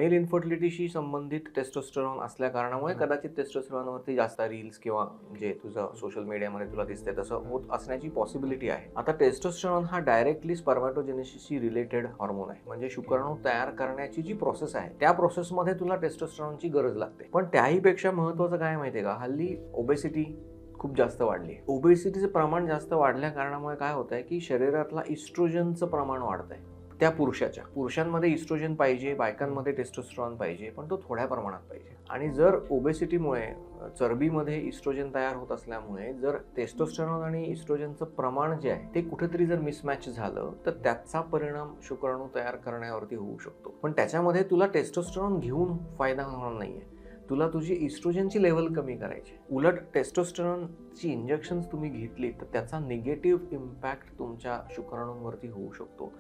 Mail इन्फर्टिलिटीशी संबंधित testosterone असल्या कारणामुळे कदाचित टेस्टोस्टेरॉनवरती जास्त रील्स किंवा जे तुझं सोशल मीडियामध्ये तुला दिसते तसं होत असण्याची पॉसिबिलिटी आहे. आता टेस्टोस्टेरॉन हा डायरेक्टली स्पर्मॅटोजेनेसिसशी रिलेटेड हॉर्मोन आहे. म्हणजे शुक्राणू तयार करण्याची जी प्रोसेस आहे त्या प्रोसेसमध्ये तुला टेस्टोस्टेरॉनची गरज लागते. पण त्याहीपेक्षा महत्त्वाचं काय माहितीये का, हल्ली ओबेसिटी खूप जास्त वाढली. ओबेसिटीचं प्रमाण जास्त वाढल्या कारणामुळे काय होत आहे की शरीरातला इस्ट्रोजनचं प्रमाण वाढतंय. त्या पुरुषांमध्ये इस्ट्रोजन पाहिजे, बायकांमध्ये टेस्टोस्टेरॉन पाहिजे, पण तो थोड्या प्रमाणात पाहिजे. आणि जर ओबेसिटीमुळे चरबीमध्ये इस्ट्रोजन तयार होत असल्यामुळे जर टेस्टोस्टेरॉन आणि इस्ट्रोजनचं प्रमाण जे आहे ते कुठेतरी जर मिसमॅच झालं तर त्याचा परिणाम शुक्राणू तयार करण्यावरती होऊ शकतो. पण त्याच्यामध्ये तुला टेस्टोस्टेरॉन घेऊन फायदा होणार नाहीये. तुला तुझी इस्ट्रोजनची लेवल कमी करायची. उलट टेस्टोस्टेरॉनची इंजेक्शन्स तुम्ही घेतली तर त्याचा निगेटिव्ह इम्पॅक्ट तुमच्या शुक्राणूंवरती होऊ शकतो.